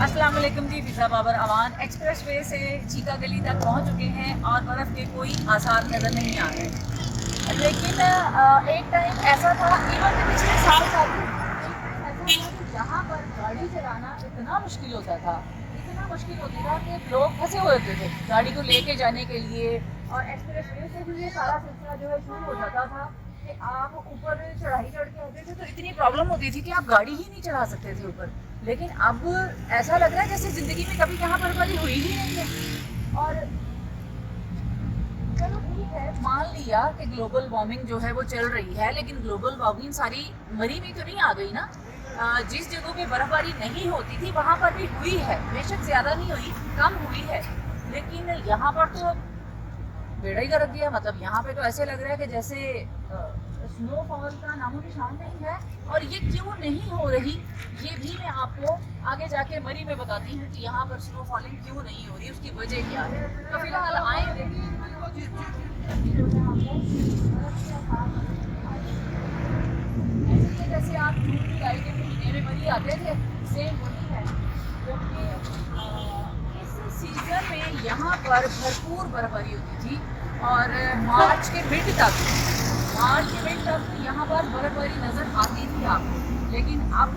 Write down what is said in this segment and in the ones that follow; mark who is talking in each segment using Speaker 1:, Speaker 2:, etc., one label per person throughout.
Speaker 1: अस्सलाम वालेकुम जी। फिजा Babar Awan express way से चीका गली तक पहुंच चुके हैं और बर्फ़ के कोई आसार नज़र नहीं आ रहे। लेकिन एक टाइम ऐसा था, इवन पिछले साल का भी ऐसा था कि यहाँ पर गाड़ी चलाना इतना मुश्किल होता था, इतना मुश्किल होता था कि लोग फंसे हुए होते थे गाड़ी को लेके जाने के लिए। और एक्सप्रेस वे से भी ये सारा सिलसिला जो है शुरू हो जाता था कि आप ऊपर चढ़ाई चढ़ के होते थे तो इतनी प्रॉब्लम होती थी कि आप गाड़ी ही नहीं चढ़ा सकते थे ऊपर। लेकिन अब ऐसा लग रहा है जैसे जिंदगी में कभी यहाँ बर्फबारी हुई ही नहीं है। और चलो ठीक है, मान लिया कि ग्लोबल वार्मिंग जो है वो चल रही है, लेकिन ग्लोबल वार्मिंग सारी मरी में तो नहीं आ गई ना। जिस जगहों पे बर्फबारी नहीं होती थी वहां पर भी हुई है, बेशक ज्यादा नहीं हुई, कम हुई है, लेकिन यहाँ पर तो बेड़ा ही गर्क गया। मतलब यहाँ पे तो ऐसे लग रहा है कि जैसे स्नोफॉल का नामो निशान नहीं है। और ये क्यों नहीं हो रही, ये भी मैं आपको आगे जाके मरी में बताती हूँ कि यहाँ पर स्नोफॉलिंग क्यों नहीं हो रही, उसकी वजह क्या है। तो फिलहाल आए जैसे आप जून जुलाई के महीने में मरी आते थे, सेम वही है। क्योंकि इस सीजन में यहाँ पर भरपूर बर्फबारी होती थी और मार्च के मिड तक यहाँ पर बर्फबारी नजर आती थी आपको। लेकिन अब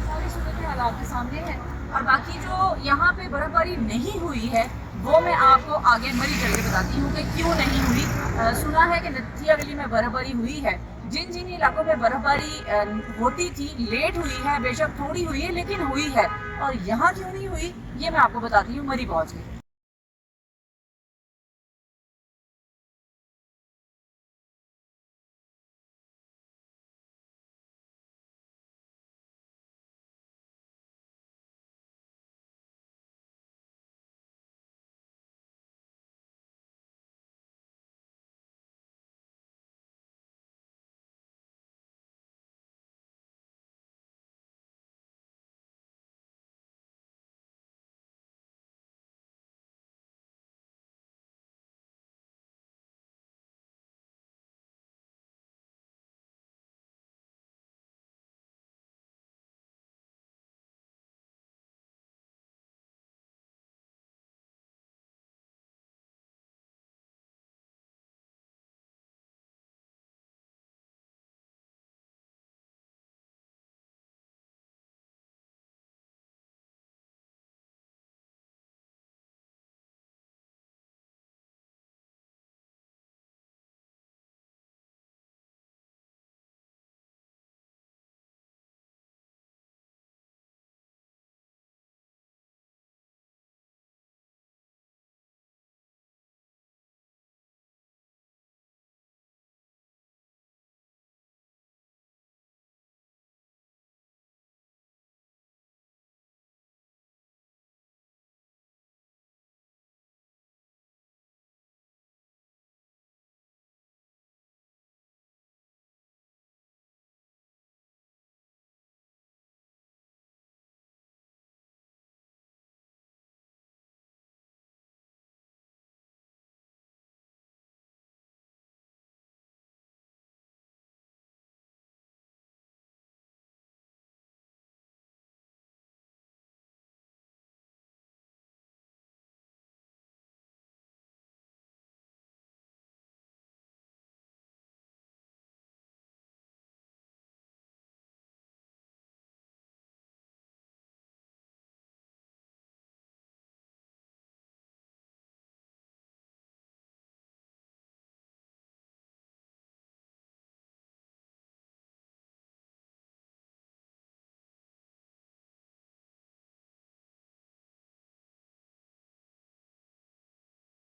Speaker 1: सारी सूरत हालात के सामने है। और बाकी जो यहाँ पे बर्फबारी नहीं हुई है वो मैं आपको आगे मरी चल के बताती हूँ कि क्यों नहीं हुई। सुना है कि नथिया गली में बर्फबारी हुई है। जिन जिन इलाकों में बर्फबारी होती थी लेट हुई है, बेशक थोड़ी हुई है लेकिन हुई है। और यहाँ क्यों नहीं हुई ये मैं आपको बताती हूँ मरी पहुँच के।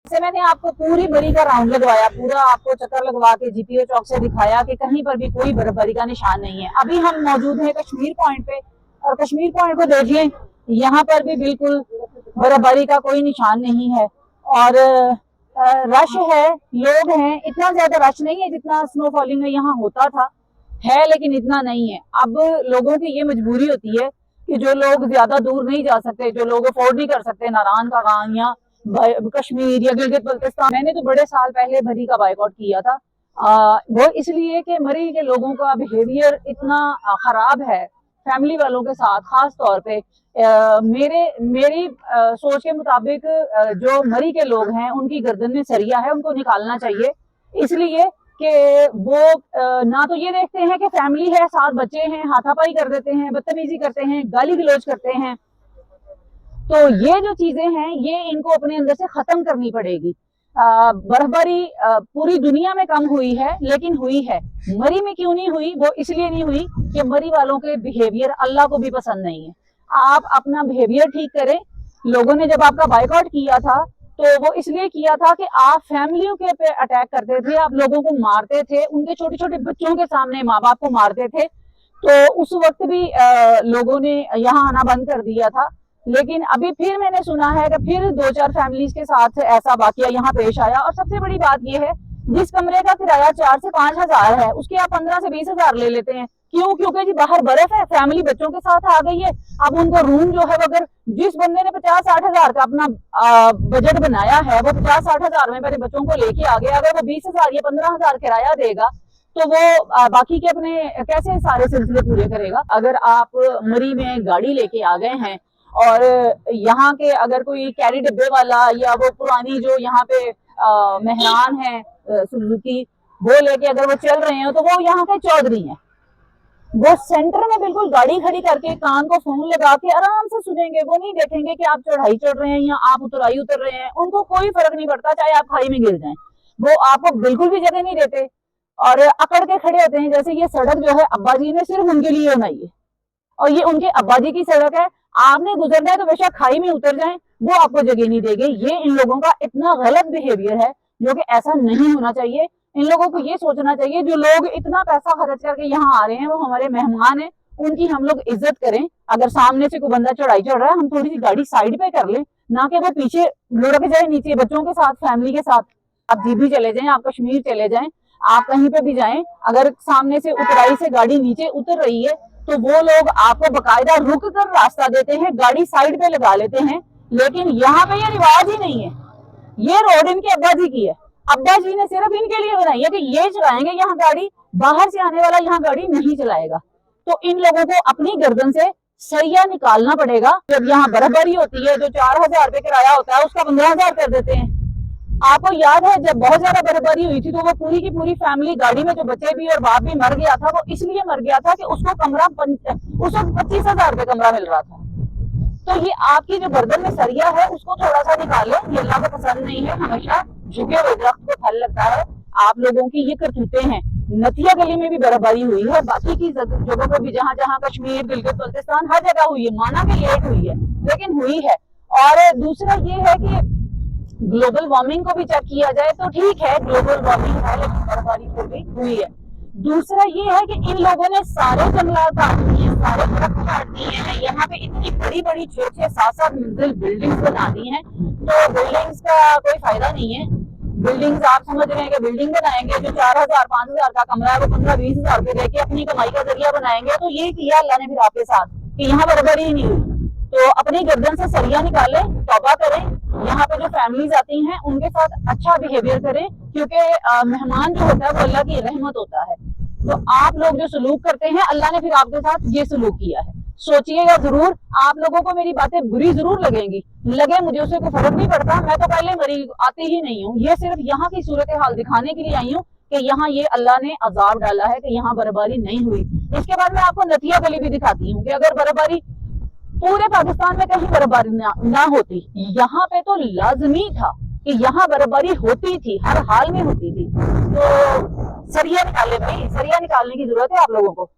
Speaker 1: से मैंने आपको पूरी बरी का राउंड लगवाया, पूरा आपको चक्कर लगवा के जीपीओ चौक से दिखाया कि कहीं पर भी कोई बर्फबारी का निशान नहीं है। अभी हम मौजूद हैं कश्मीर पॉइंट पे और कश्मीर पॉइंट को देखिए, यहाँ पर भी बिल्कुल बर्फबारी का कोई निशान नहीं है। और रश है, लोग हैं, इतना ज्यादा रश नहीं है जितना स्नो फॉलिंग में यहाँ होता था, है लेकिन इतना नहीं है। अब लोगों की ये मजबूरी होती है कि जो लोग ज्यादा दूर नहीं जा सकते, जो लोग अफोर्ड नहीं कर सकते नारायण का गांव या कश्मीर या गिलगित बल्तिस्तान, मैंने तो बड़े साल पहले मरी का बाइकआउट किया था। वो इसलिए कि मरी के लोगों का बिहेवियर इतना खराब है फैमिली वालों के साथ खास तौर पे मेरी सोच के मुताबिक जो मरी के लोग हैं उनकी गर्दन में सरिया है, उनको निकालना चाहिए। इसलिए कि वो ना तो ये देखते हैं कि फैमिली है, 7 बच्चे हैं, हाथापाई कर देते हैं, बदतमीजी करते हैं, गाली गलौज करते हैं। तो ये जो चीजें हैं ये इनको अपने अंदर से खत्म करनी पड़ेगी। बर्फबारी पूरी दुनिया में कम हुई है, लेकिन हुई है। मरी में क्यों नहीं हुई? वो इसलिए नहीं हुई कि मरी वालों के बिहेवियर अल्लाह को भी पसंद नहीं है। आप अपना बिहेवियर ठीक करें। लोगों ने जब आपका बाइकआउट किया था तो वो इसलिए किया था कि आप फैमिलियों के पे अटैक करते थे, आप लोगों को मारते थे, उनके छोटे छोटे बच्चों के सामने माँ बाप को मारते थे। तो उस वक्त भी लोगों ने यहाँ आना बंद कर दिया था। लेकिन अभी फिर मैंने सुना है कि फिर 2-4 फैमिलीज के साथ ऐसा वाकया यहाँ पेश आया। और सबसे बड़ी बात यह है, जिस कमरे का किराया 4 से 5 हजार है उसके आप 15 से 20 हजार ले लेते हैं। क्यों? क्योंकि जी बाहर बर्फ है, फैमिली बच्चों के साथ आ गई है। अब उनको रूम जो है, अगर जिस बंदे ने 50-60 हजार का अपना बजट बनाया है, वो 50-60 हजार में मेरे बच्चों को लेके आ गया, अगर वो 20 हजार या 15 हजार किराया देगा तो वो बाकी के अपने कैसे सारे सिलसिले पूरे करेगा। अगर आप मरी में गाड़ी लेके आ गए हैं और यहाँ के अगर कोई कैरी डिब्बे वाला या वो पुरानी जो यहाँ पे मेहरान है सुजुकी, वो लेके अगर वो चल रहे हैं तो वो यहाँ के चौधरी हैं। वो सेंटर में बिल्कुल गाड़ी खड़ी करके कान को फोन लगा के आराम से सुनेंगे। वो नहीं देखेंगे कि आप चढ़ाई चढ़ रहे हैं या आप उतराई उतर रहे हैं। उनको कोई फर्क नहीं पड़ता, चाहे आप खाई में गिर जाएं, वो आपको बिल्कुल भी जगह नहीं देते और अकड़ के खड़े होते हैं। जैसे ये सड़क जो है अब्बा जी ने सिर्फ उनके लिए बनाई है और ये उनके अब्बा जी की सड़क है। आपने गुजरना है तो बेशक खाई में उतर जाएं, वो आपको जगह नहीं देंगे। ये इन लोगों का इतना गलत बिहेवियर है जो कि ऐसा नहीं होना चाहिए। इन लोगों को ये सोचना चाहिए, जो लोग इतना पैसा खर्च करके यहाँ आ रहे हैं वो हमारे मेहमान हैं, उनकी हम लोग इज्जत करें। अगर सामने से कोई बंदा चढ़ाई चढ़ रहा है, हम थोड़ी सी गाड़ी साइड पे कर लें, ना कि वो पीछे लुढ़क जाए नीचे बच्चों के साथ, फैमिली के साथ। आप जीबी चले जाएं, आप कश्मीर चले जाएं, आप कहीं पे भी जाएं, अगर सामने से उतराई से गाड़ी नीचे उतर रही है तो वो लोग आपको बकायदा रुक कर रास्ता देते हैं, गाड़ी साइड पे लगा लेते हैं। लेकिन यहाँ पे ये रिवाज ही नहीं है। ये रोड इनके अब्बा जी की है, अब्बा जी ने सिर्फ इनके लिए बनाई है कि ये चलाएंगे यहाँ गाड़ी, बाहर से आने वाला यहाँ गाड़ी नहीं चलाएगा। तो इन लोगों को अपनी गर्दन से सरिया निकालना पड़ेगा। जब यहाँ बर्फबारी होती है, जो 4,000 रुपये किराया होता है उसका 15,000 कर देते हैं। आपको याद है जब बहुत ज्यादा बर्फबारी हुई थी तो वो पूरी की पूरी फैमिली गाड़ी में, जो बच्चे भी और बाप भी मर गया था, वो इसलिए मर गया था कि उसको कमरा उसको 25,000 रुपये कमरा मिल रहा था। तो ये आपकी जो गर्दन में सरिया है उसको थोड़ा सा निकालें, ये अल्लाह को पसंद नहीं है। हमेशा झुके हुए दरख्त को फल लगता है। आप लोगों की ये करतूतें हैं। नथिया गली में भी बर्फबारी हुई है, बाकी की जगहों पर भी, जहाँ जहाँ कश्मीर, गिलगित बल्तिस्तान, हर जगह हुई है। माना कि लेट हुई है लेकिन हुई है। और दूसरा ये है कि ग्लोबल वार्मिंग को भी चेक किया जाए तो ठीक है, ग्लोबल वार्मिंग है लेकिन बर्फबारी तो भी हुई है। दूसरा ये है कि इन लोगों ने सारे जंगलात काट दिए, सारे दरख्त काट दिए हैं। यहाँ पे इतनी बड़ी बड़ी 6-6, 7-7 मंजिल बिल्डिंग्स बना दी हैं। तो बिल्डिंग्स का कोई फायदा नहीं है। बिल्डिंग्स आप समझ रहे हैं कि बिल्डिंग बनाएंगे, जो 4,000-5,000 का कमरा है वो 15-20 हजार रुपये लेके अपनी कमाई का जरिया बनाएंगे। तो ये किया अल्लाह ने फिर आपके साथ कि यहाँ बर्फबारी ही नहीं हुई। तो अपनी गर्दन से सरिया निकालें, तौबा करें। यहाँ पे जो फैमिलीज आती हैं उनके साथ अच्छा बिहेवियर करें, क्योंकि मेहमान जो होता है वो अल्लाह की रहमत होता है। तो आप लोग जो सलूक करते हैं, अल्लाह ने फिर आपके साथ ये सलूक किया है। सोचिएगा जरूर। आप लोगों को मेरी बातें बुरी जरूर लगेंगी, लगे, मुझे उससे कोई फर्क नहीं पड़ता। मैं तो पहले मरी आती ही नहीं हूँ। ये सिर्फ यहाँ की सूरत हाल दिखाने के लिए आई हूँ कि यहाँ ये अल्लाह ने अजाब डाला है कि यहाँ बर्फबारी नहीं हुई। इसके बाद मैं आपको नथिया गली भी दिखाती हूँ कि अगर बर्फबारी पूरे पाकिस्तान में कहीं बर्फबारी ना होती, यहाँ पे तो लाजमी था कि यहाँ बर्फबारी होती थी, हर हाल में होती थी। तो सरिया निकाले भाई, सरिया निकालने की जरूरत है आप लोगों को।